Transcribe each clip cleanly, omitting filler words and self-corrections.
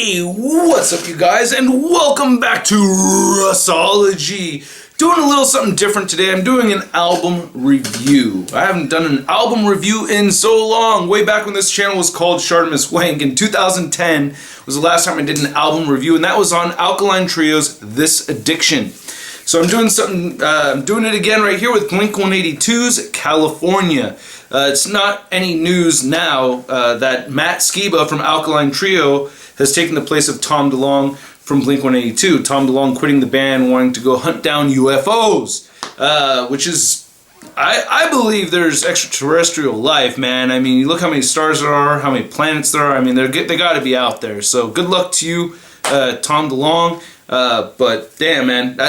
Hey, what's up you guys, and welcome back to Russology. Doing a little something different today. I'm doing an album review. I haven't done an album review in so long. Way back when this channel was called Shartimus Wank in 2010 was the last time I did an album review, and that was on Alkaline Trio's This Addiction. So I'm doing something, I'm doing it again right here with Blink-182's California. It's not any news now that Matt Skiba from Alkaline Trio has taken the place of Tom DeLonge from Blink-182. Tom DeLonge quitting the band, wanting to go hunt down UFOs, which is, I believe there's extraterrestrial life, man. I mean, you look how many stars there are, how many planets there are. I mean, they got to be out there. So good luck to you, Tom DeLonge. But damn, man.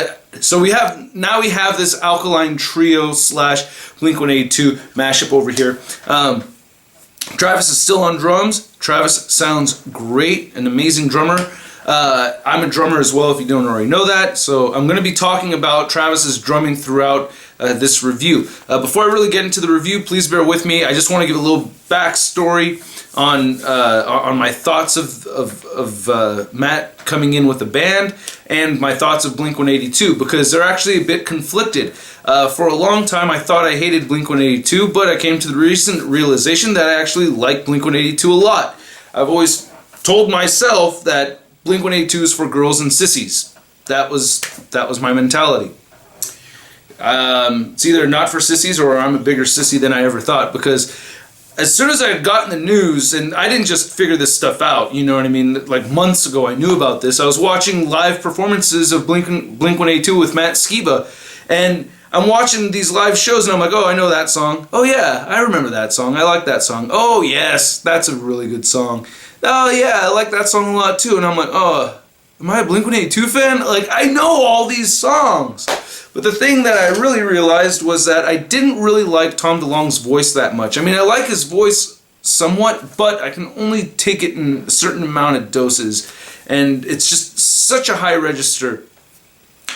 So we have this Alkaline Trio slash Blink-182 mashup over here. Travis is still on drums. Travis sounds great, an amazing drummer. I'm a drummer as well, if you don't already know that. So I'm going to be talking about Travis's drumming throughout this review. Before I really get into the review, please bear with me. I just want to give a little backstory on my thoughts of Matt coming in with the band and my thoughts of Blink-182, because they're actually a bit conflicted. For a long time I thought I hated Blink-182, but I came to the recent realization that I actually like Blink-182 a lot. I've always told myself that Blink-182 is for girls and sissies. That was my mentality. It's either not for sissies or I'm a bigger sissy than I ever thought, because as soon as I had gotten the news, and I didn't just figure this stuff out, you know what I mean, like months ago I knew about this. I was watching live performances of Blink-182 with Matt Skiba, and I'm watching these live shows and I'm like, oh, I know that song. Oh yeah, I remember that song. I like that song. Oh yes, that's a really good song. Oh yeah, I like that song a lot too. And I'm like, oh, am I a Blink-182 fan? Like, I know all these songs. But the thing that I really realized was that I didn't really like Tom DeLonge's voice that much. I mean, I like his voice somewhat, but I can only take it in a certain amount of doses. And it's just such a high register,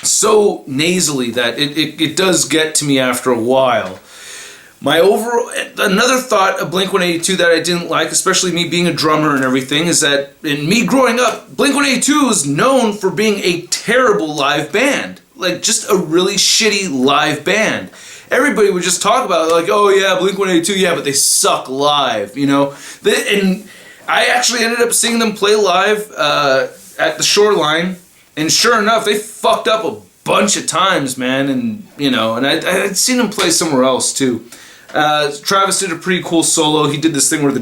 so nasally, that it does get to me after a while. Another thought of Blink-182 that I didn't like, especially me being a drummer and everything, is that in me growing up, Blink-182 is known for being a terrible live band. Like, just a really shitty live band. Everybody would just talk about it like, oh yeah, Blink-182, yeah, but they suck live, you know? And I actually ended up seeing them play live at the Shoreline, and sure enough, they fucked up a bunch of times, man, and, you know, and I'd seen them play somewhere else, too. Travis did a pretty cool solo. He did this thing where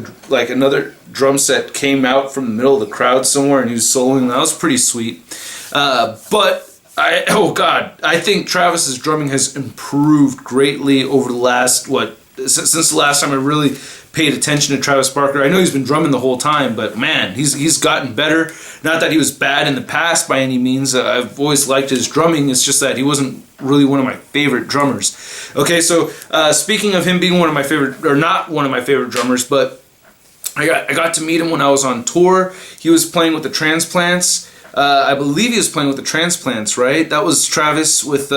another drum set came out from the middle of the crowd somewhere, and he was soloing. That was pretty sweet. But oh god, I think Travis's drumming has improved greatly over the last, since the last time I really paid attention to Travis Barker. I know he's been drumming the whole time, but man, he's gotten better. Not that he was bad in the past by any means. I've always liked his drumming. It's just that he wasn't really one of my favorite drummers. Okay, so speaking of him being one of my favorite, or not one of my favorite drummers, but I got to meet him when I was on tour. He was playing with the Transplants. I believe he was playing with the Transplants, right? That was Travis with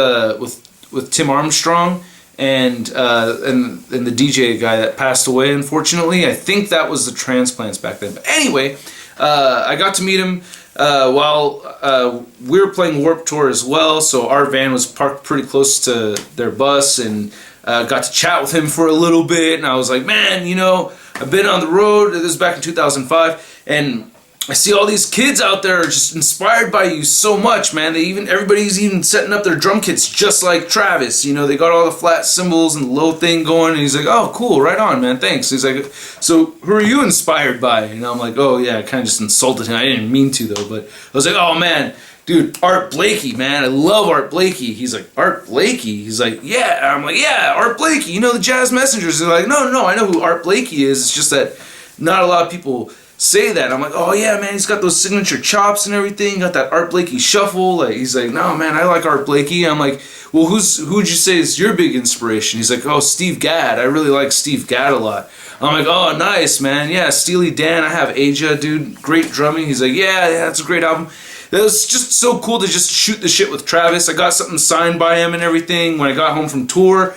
Tim Armstrong and the DJ guy that passed away, unfortunately. I think that was the Transplants back then. But anyway, I got to meet him while we were playing Warped Tour as well, so our van was parked pretty close to their bus, and got to chat with him for a little bit, and I was like, man, you know, I've been on the road. This was back in 2005, and I see all these kids out there are just inspired by you so much, man. Everybody's even setting up their drum kits just like Travis. You know, they got all the flat cymbals and the low thing going. And he's like, oh, cool, right on, man, thanks. He's like, so who are you inspired by? And I'm like, oh, yeah, I kind of just insulted him. I didn't mean to, though. But I was like, oh, man, dude, Art Blakey, man. I love Art Blakey. He's like, Art Blakey? He's like, yeah. And I'm like, yeah, Art Blakey. You know the Jazz Messengers. They're like, no, I know who Art Blakey is. It's just that not a lot of people say that. I'm like, oh yeah, man, he's got those signature chops and everything, got that Art Blakey shuffle. Like, he's like, no, man, I like Art Blakey. I'm like, well, who'd you say is your big inspiration? He's like, oh, Steve Gadd. I really like Steve Gadd a lot. I'm like, oh, nice, man. Yeah, Steely Dan. I have Aja, dude. Great drumming. He's like, yeah, that's a great album. It was just so cool to just shoot the shit with Travis. I got something signed by him and everything when I got home from tour.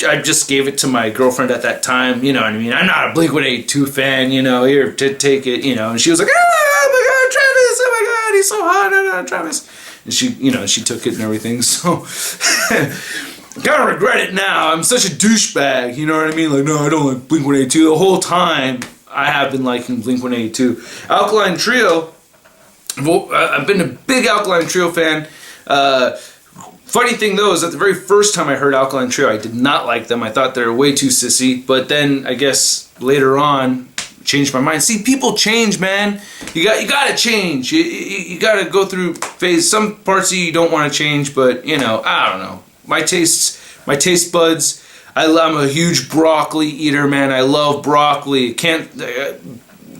I just gave it to my girlfriend at that time, you know what I mean? I'm not a Blink-182 fan, you know, here, to take it, you know, and she was like, oh my god, oh my God, he's so hot, Travis. And she, you know, she took it and everything. So kind of regret it now. I'm such a douchebag, you know what I mean? Like, no, I don't like Blink-182. The whole time I have been liking Blink-182. Alkaline Trio, I've been a big Alkaline Trio fan. Funny thing though is that the very first time I heard Alkaline Trio, I did not like them. I thought they were way too sissy. But then I guess later on, changed my mind. See, people change, man. You gotta change. You gotta go through phase. Some parts of you don't want to change, but you know, I don't know. My taste buds. I'm a huge broccoli eater, man. I love broccoli. Can't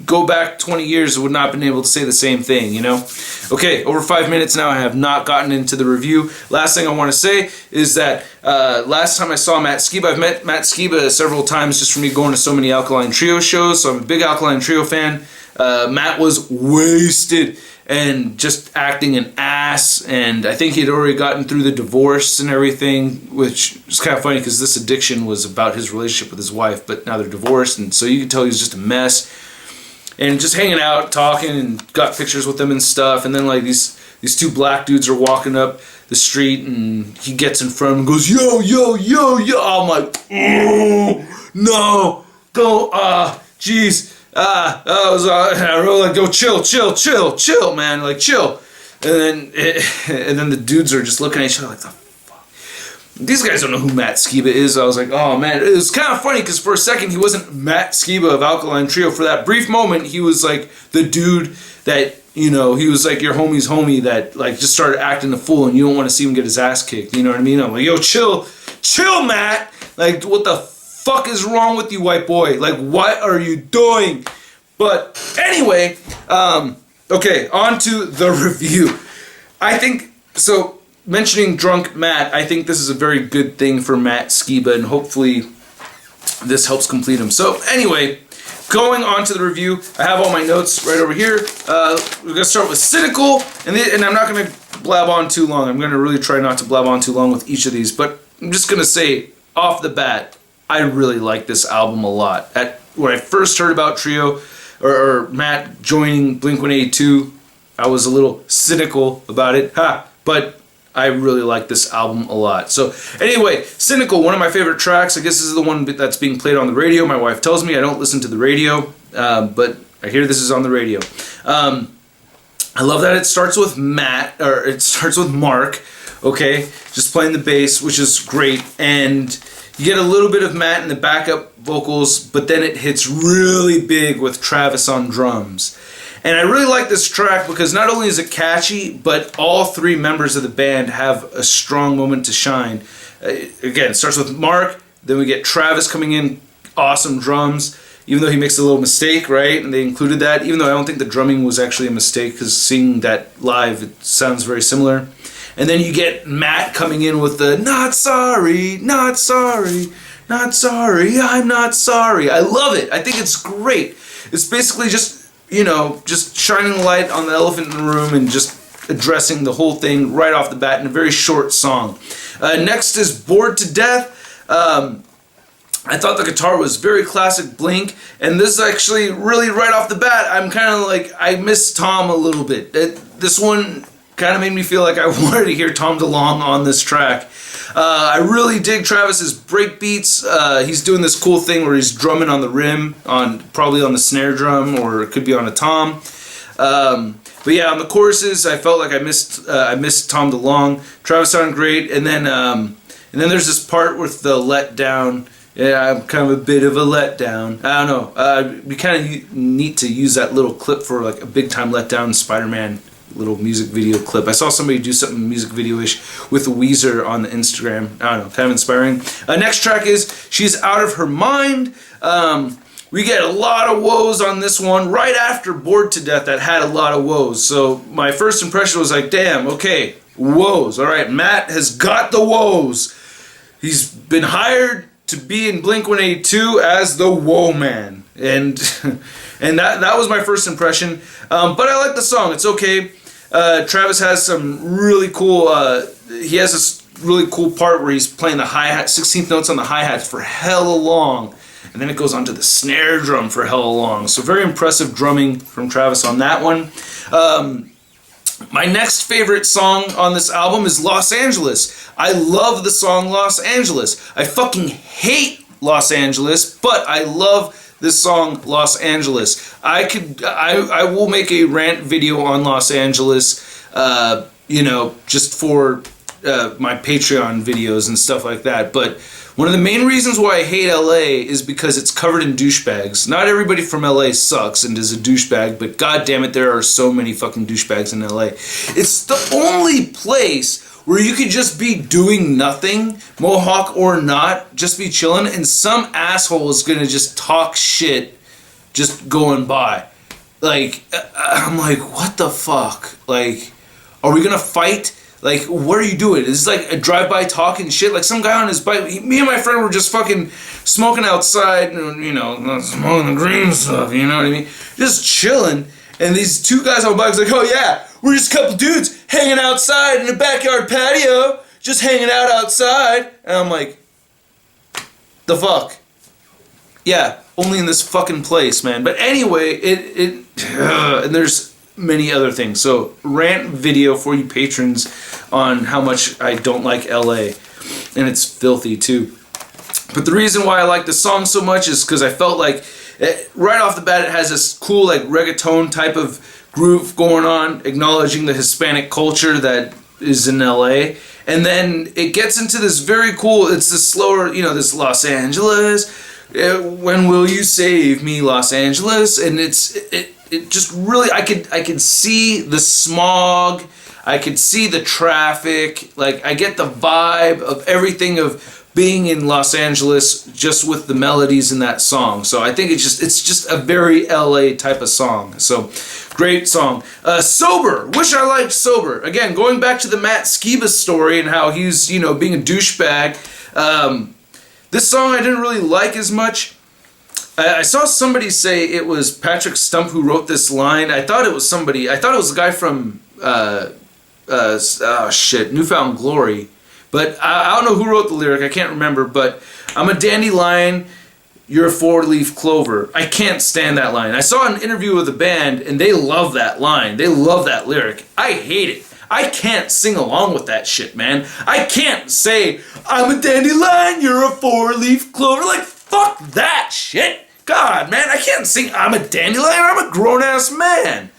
go back 20 years, I would not have been able to say the same thing, you know? Okay, over 5 minutes now, I have not gotten into the review. Last thing I want to say is that last time I saw Matt Skiba, I've met Matt Skiba several times just from me going to so many Alkaline Trio shows, so I'm a big Alkaline Trio fan. Matt was wasted and just acting an ass, and I think he'd already gotten through the divorce and everything, which is kind of funny because this addiction was about his relationship with his wife, but now they're divorced, and so you can tell he was just a mess. And just hanging out, talking, and got pictures with them and stuff, and then like these two black dudes are walking up the street, and he gets in front of them and goes, yo, yo, yo, yo. I'm like, oh, no, don't, jeez. I was really like, go chill, man, like chill. And then the dudes are just looking at each other like, the fuck. These guys don't know who Matt Skiba is. I was like, oh man, it was kind of funny because for a second he wasn't Matt Skiba of Alkaline Trio. For that brief moment, he was like the dude that, you know, he was like your homie's homie that like just started acting a fool and you don't want to see him get his ass kicked. You know what I mean? I'm like, yo, chill, Matt. Like, what the fuck is wrong with you, white boy? Like, what are you doing? But anyway, okay, on to the review. I think, so mentioning Drunk Matt, I think this is a very good thing for Matt Skiba, and hopefully this helps complete him. So anyway, going on to the review, I have all my notes right over here. We're going to start with Cynical, and I'm not going to blab on too long. I'm going to really try not to blab on too long with each of these, but I'm just going to say, off the bat, I really like this album a lot. When I first heard about Trio, or Matt joining Blink-182, I was a little cynical about it, but I really like this album a lot. So anyway, Cynical, one of my favorite tracks. I guess this is the one that's being played on the radio. My wife tells me I don't listen to the radio, but I hear this is on the radio. I love that it starts with Mark, okay, just playing the bass, which is great, and you get a little bit of Matt in the backup vocals, but then it hits really big with Travis on drums. And I really like this track because not only is it catchy, but all three members of the band have a strong moment to shine. Again, it starts with Mark, then we get Travis coming in, awesome drums, even though he makes a little mistake, right? And they included that, even though I don't think the drumming was actually a mistake, because seeing that live, it sounds very similar. And then you get Matt coming in with the not sorry, not sorry, not sorry, I'm not sorry. I love it. I think it's great. It's basically just, you know, just shining a light on the elephant in the room and just addressing the whole thing right off the bat in a very short song. Next is Bored to Death. I thought the guitar was very classic Blink, and this is actually really right off the bat, I'm kind of like, I miss Tom a little bit. This one kind of made me feel like I wanted to hear Tom DeLonge on this track. I really dig Travis's break beats. He's doing this cool thing where he's drumming on the rim, probably on the snare drum, or it could be on a tom. But yeah, on the choruses, I felt like I missed Tom DeLonge. Travis sounded great, and then there's this part with the letdown. Yeah, I'm kind of a bit of a letdown. I don't know. It'd be kind of neat to use that little clip for like a big time letdown Spider-Man little music video clip. I saw somebody do something music video-ish with Weezer on the Instagram. I don't know, kind of inspiring. Next track is She's Out of Her Mind. We get a lot of woes on this one right after Bored to Death that had a lot of woes. So my first impression was like, damn, okay, woes. All right, Matt has got the woes. He's been hired to be in Blink-182 as the woe man. And that was my first impression. But I like the song. It's okay. Travis has some really cool, he has this really cool part where he's playing the hi-hat, 16th notes on the hi-hats for hella long, and then it goes on to the snare drum for hella long. So very impressive drumming from Travis on that one. My next favorite song on this album is Los Angeles. I love the song Los Angeles. I fucking hate Los Angeles, but I love this song Los Angeles. I will make a rant video on Los Angeles, just for my Patreon videos and stuff like that. But one of the main reasons why I hate LA is because it's covered in douchebags. Not everybody from LA sucks and is a douchebag, but god damn it, there are so many fucking douchebags in LA. It's the only place where you could just be doing nothing, mohawk or not, just be chilling, and some asshole is gonna just talk shit just going by. Like, I'm like, what the fuck? Like, are we gonna fight? Like, what are you doing? Is this like a drive-by talking shit? Like some guy on his bike, me and my friend were just fucking smoking outside, and, smoking the green stuff, you know what I mean? Just chilling, and these two guys on bikes like, oh yeah, we're just a couple dudes hanging outside in the backyard patio, just hanging out outside. And I'm like, the fuck? Yeah, only in this fucking place, man. But anyway, and there's many other things. So, rant video for you patrons on how much I don't like LA. And it's filthy too. But the reason why I like the song so much is because I felt like, right off the bat, it has this cool, like, reggaeton type of groove going on, acknowledging the Hispanic culture that is in LA. And then it gets into this very cool, it's this slower, this Los Angeles, when will you save me, Los Angeles? And it just really, I could see the smog, I could see the traffic, like I get the vibe of everything of being in Los Angeles just with the melodies in that song. So I think it's just a very LA type of song. So great song. Sober, wish I liked Sober. Again, going back to the Matt Skiba story and how he's, being a douchebag. This song I didn't really like as much. I saw somebody say it was Patrick Stump who wrote this line. I thought it was the guy from, Newfound Glory. But I don't know who wrote the lyric, I can't remember, but I'm a dandelion, you're a four-leaf clover. I can't stand that line. I saw an interview with a band, and they love that line. They love that lyric. I hate it. I can't sing along with that shit, man. I can't say, I'm a dandelion, you're a four-leaf clover. Like, fuck that shit. God, man, I can't sing, I'm a dandelion, I'm a grown-ass man.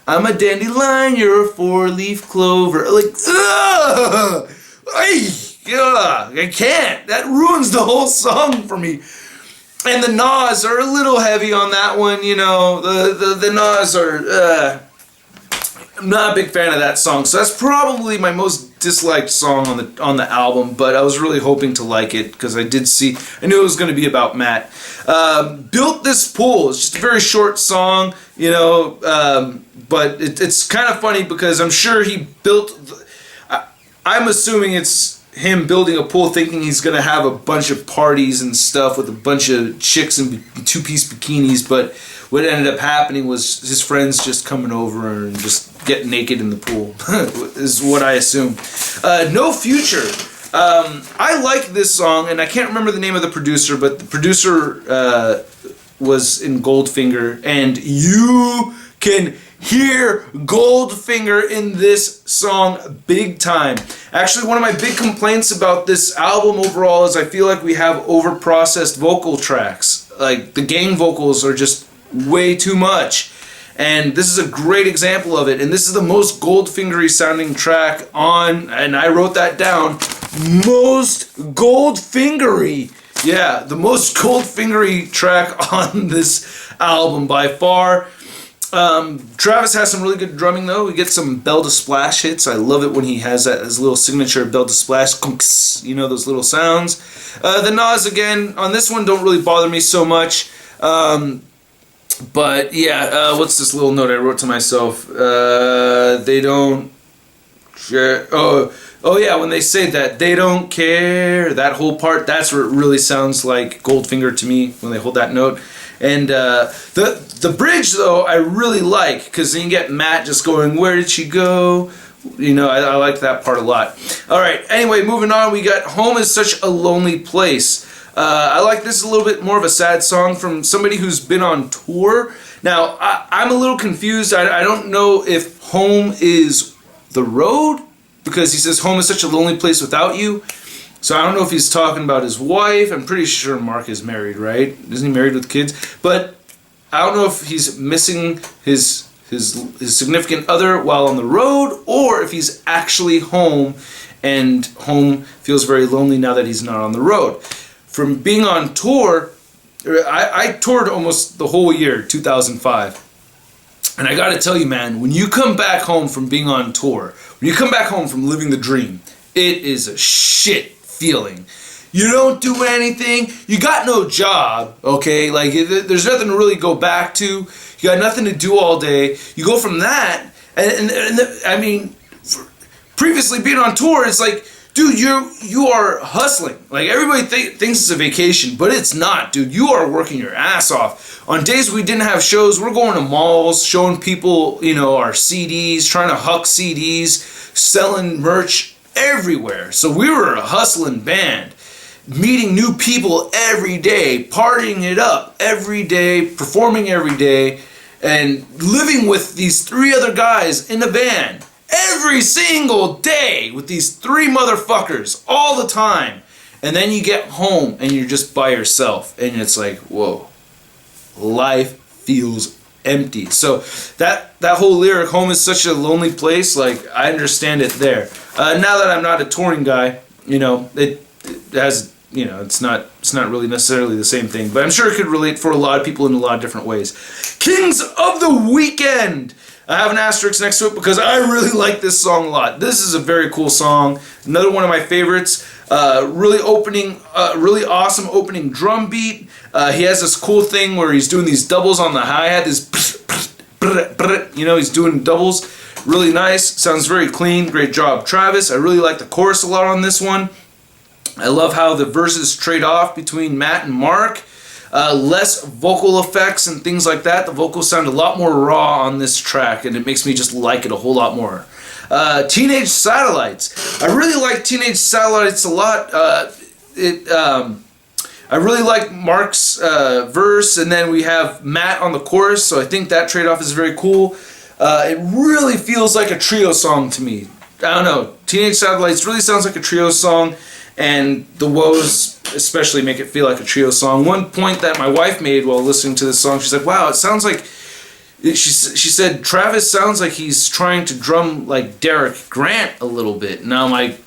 I'm a dandelion, you're a four-leaf clover. Like, ugh. I can't. That ruins the whole song for me. And the Nas are a little heavy on that one, The Nas are. I'm not a big fan of that song, so that's probably my most disliked song on the album. But I was really hoping to like it because I knew it was going to be about Matt. Built This Pool. It's just a very short song, but it's kind of funny because I'm sure he built. I'm assuming it's him building a pool thinking he's going to have a bunch of parties and stuff with a bunch of chicks in two-piece bikinis, but what ended up happening was his friends just coming over and just getting naked in the pool, is what I assume. No Future. I like this song, and I can't remember the name of the producer, but the producer was in Goldfinger, and you can hear Goldfinger in this song big time. Actually, one of my big complaints about this album overall is I feel like we have over-processed vocal tracks. Like, the gang vocals are just way too much. And this is a great example of it. And this is the most Goldfingery sounding track on, and I wrote that down, most Goldfingery. Yeah, the most Goldfingery track on this album by far. Travis has some really good drumming though. We get some bell to splash hits. I love it when he has his little signature bell to splash, those little sounds. The Nas again on this one don't really bother me so much. But yeah, what's this little note I wrote to myself? They don't care. Oh yeah, when they say that, they don't care, that whole part, that's where it really sounds like Goldfinger to me, when they hold that note. And the bridge, though, I really like, because then you get Matt just going, where did she go? I like that part a lot. Alright, anyway, moving on, we got Home Is Such a Lonely Place. I like this a little bit more of a sad song from somebody who's been on tour Now, I'm a little confused. I don't know if home is the road, because he says home is such a lonely place without you. So I don't know if he's talking about his wife. I'm pretty sure Mark is married, right? Isn't he married with kids? But I don't know if he's missing his significant other while on the road, or if he's actually home and home feels very lonely now that he's not on the road. From being on tour, I toured almost the whole year, 2005. And I gotta tell you, man, when you come back home from being on tour, when you come back home from living the dream, it is a shit feeling. You don't do anything. You got no job, okay? Like, there's nothing to really go back to. You got nothing to do all day. You go from that, and I mean, previously being on tour, it's like, dude, you are hustling. Like, everybody thinks it's a vacation, but it's not, dude. You are working your ass off. On days we didn't have shows, we're going to malls, showing people, you know, our CDs, trying to huck CDs, selling merch everywhere. So we were a hustling band, meeting new people every day, partying it up every day, performing every day, and living with these 3 other guys in a van every single day with these 3 motherfuckers all the time. And then you get home and you're just by yourself, and it's like, whoa, life feels empty. So that whole lyric, home is such a lonely place, like, I understand it there. Now that I'm not a touring guy, you know, it has, you know, it's not really necessarily the same thing, but I'm sure it could relate for a lot of people in a lot of different ways. Kings of the Weekend. I have an asterisk next to it because I really like this song a lot. This is a very cool song. Another one of my favorites. Really awesome opening drum beat. He has this cool thing where he's doing these doubles on the hi-hat. This, you know, he's doing doubles. Really nice. Sounds very clean. Great job, Travis. I really like the chorus a lot on this one. I love how the verses trade off between Matt and Mark. Less vocal effects and things like that. The vocals sound a lot more raw on this track, and it makes me just like it a whole lot more. Teenage Satellites. I really like Teenage Satellites a lot. I really like Mark's verse, and then we have Matt on the chorus, so I think that trade-off is very cool. It really feels like a trio song to me. I don't know. Teenage Satellites really sounds like a trio song, and the woes especially make it feel like a trio song. One point that my wife made while listening to this song, she said, wow, it sounds like, she said, Travis sounds like he's trying to drum like Derek Grant a little bit. And I'm like,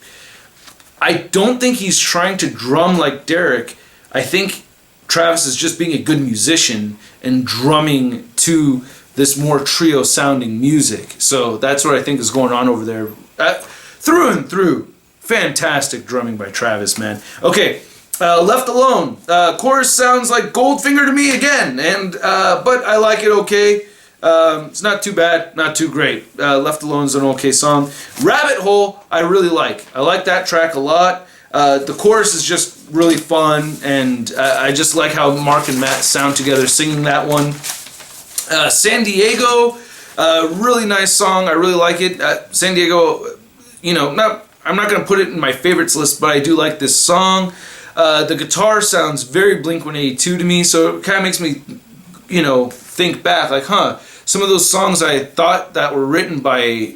I don't think he's trying to drum like Derek. I think Travis is just being a good musician and drumming to this more trio sounding music. So that's what I think is going on over there. Through and through. Fantastic drumming by Travis, man. Okay, Left Alone. Chorus sounds like Goldfinger to me again, and but I like it okay. It's not too bad, not too great. Left Alone is an okay song. Rabbit Hole, I really like. I like that track a lot. The chorus is just really fun, and I just like how Mark and Matt sound together singing that one. San Diego, really nice song. I really like it. San Diego, you know, I'm not going to put it in my favorites list, but I do like this song. The guitar sounds very Blink-182 to me, so it kind of makes me, you know, think back, like, some of those songs I thought that were written by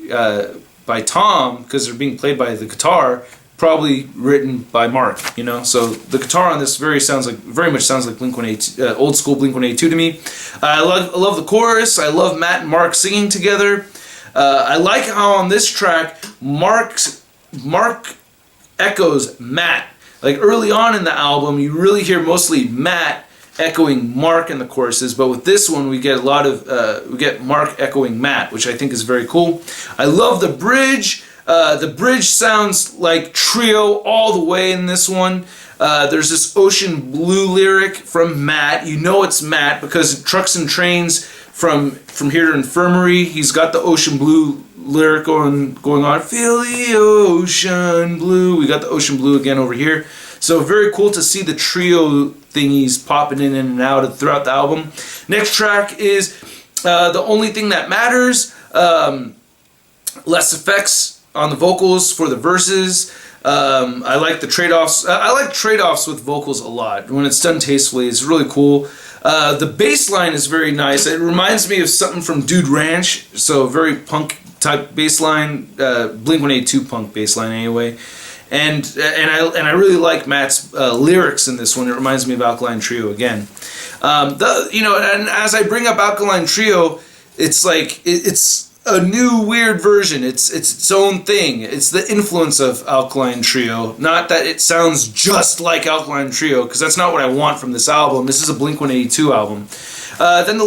Tom, because they're being played by the guitar, probably written by Mark, you know. So the guitar on this very much sounds like Blink-182, old school Blink-182 to me. I love the chorus. I love Matt and Mark singing together. I like how on this track Mark echoes Matt. Like early on in the album, you really hear mostly Matt echoing Mark in the choruses, but with this one we get a lot of we get Mark echoing Matt, which I think is very cool. I love the bridge. The bridge sounds like trio all the way in this one. There's this Ocean Blue lyric from Matt. You know it's Matt because Trucks and Trains from Here to Infirmary, he's got the Ocean Blue lyric going on. Feel the ocean blue. We got the ocean blue again over here. So very cool to see the trio thingies popping in and out throughout the album. Next track is The Only Thing That Matters. Less effects on the vocals for the verses. I like the trade-offs. I like trade-offs with vocals a lot. When it's done tastefully, it's really cool. The bass line is very nice. It reminds me of something from Dude Ranch, so very punk type bass line, Blink-182 punk bass line anyway. And I really like Matt's lyrics in this one. It reminds me of Alkaline Trio again. And as I bring up Alkaline Trio, it's like it's a new weird version. It's its own thing. It's the influence of Alkaline Trio. Not that it sounds just like Alkaline Trio, because that's not what I want from this album. This is a Blink-182 album. Then the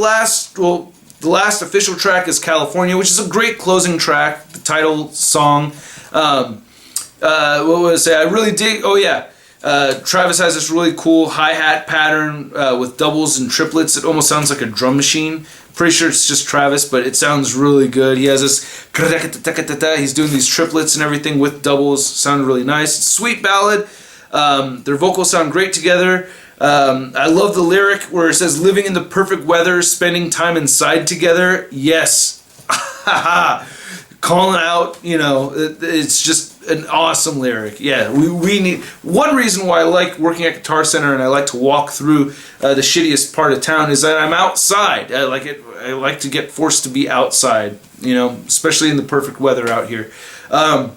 last official track is California, which is a great closing track, the title song. What was I say? I really dig. Oh yeah, Travis has this really cool hi-hat pattern with doubles and triplets. It almost sounds like a drum machine. Pretty sure it's just Travis, but it sounds really good. He has this, he's doing these triplets and everything with doubles. Sound really nice. It's a sweet ballad. Their vocals sound great together. I love the lyric where it says, living in the perfect weather, spending time inside together. Yes. Calling out, it's just an awesome lyric. Yeah, we need... One reason why I like working at Guitar Center and I like to walk through the shittiest part of town is that I'm outside. I like to get forced to be outside, especially in the perfect weather out here. And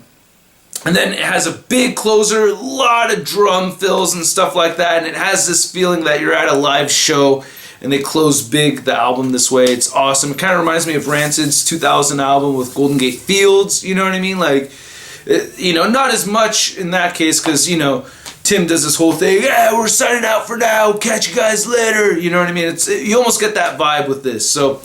then it has a big closer, a lot of drum fills and stuff like that, and it has this feeling that you're at a live show and they close big the album this way. It's awesome. It kind of reminds me of Rancid's 2000 album with Golden Gate Fields, you know what I mean? Like, not as much in that case because, Tim does this whole thing, yeah, we're signing out for now, catch you guys later, you know what I mean? You almost get that vibe with this, so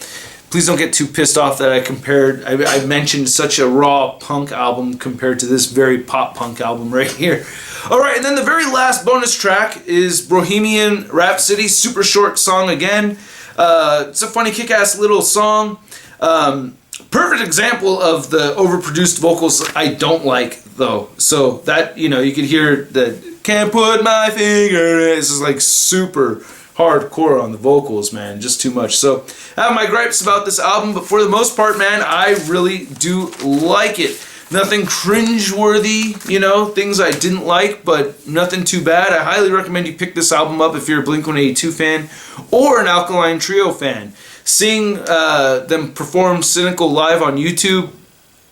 please don't get too pissed off that I mentioned such a raw punk album compared to this very pop punk album right here. Alright, and then the very last bonus track is Bohemian Rhapsody, super short song again. It's a funny kick-ass little song. Perfect example of the overproduced vocals I don't like, though. So that, you could hear the can't put my finger in it. This is like super hardcore on the vocals, man. Just too much. So I have my gripes about this album, but for the most part, man, I really do like it. Nothing cringe-worthy, things I didn't like, but nothing too bad. I highly recommend you pick this album up if you're a Blink-182 fan or an Alkaline Trio fan. Seeing them perform Cynical live on YouTube,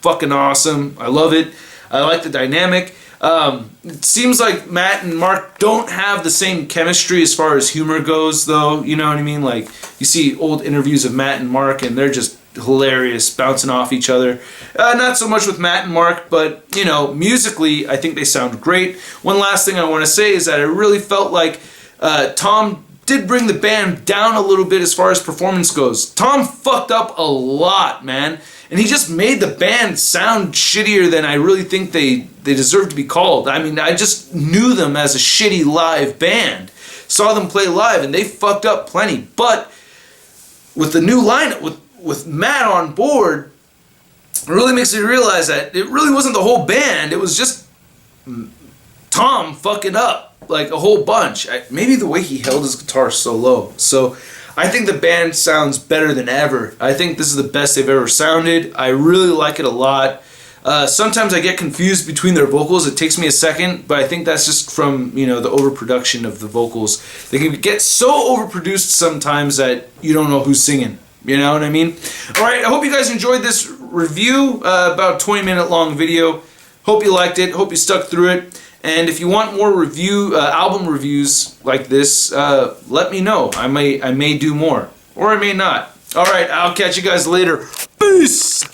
fucking awesome. I love it. I like the dynamic. It seems like Matt and Mark don't have the same chemistry as far as humor goes, though. You know what I mean? Like, you see old interviews of Matt and Mark, and they're just hilarious, bouncing off each other. Not so much with Matt and Mark, but, musically, I think they sound great. One last thing I want to say is that I really felt like Tom did bring the band down a little bit as far as performance goes. Tom fucked up a lot, man. And he just made the band sound shittier than I really think they deserve to be called. I mean, I just knew them as a shitty live band. Saw them play live, and they fucked up plenty. But with the new lineup, with Matt on board, it really makes me realize that it really wasn't the whole band. It was just Tom fucking up, like a whole bunch. Maybe the way he held his guitar so low. So I think the band sounds better than ever. I think this is the best they've ever sounded. I really like it a lot. Sometimes I get confused between their vocals. It takes me a second, but I think that's just from, the overproduction of the vocals. They can get so overproduced sometimes that you don't know who's singing. You know what I mean? Alright, I hope you guys enjoyed this review, about a 20-minute long video. Hope you liked it. Hope you stuck through it. And if you want more album reviews like this, let me know. I may do more. Or I may not. Alright, I'll catch you guys later. Peace!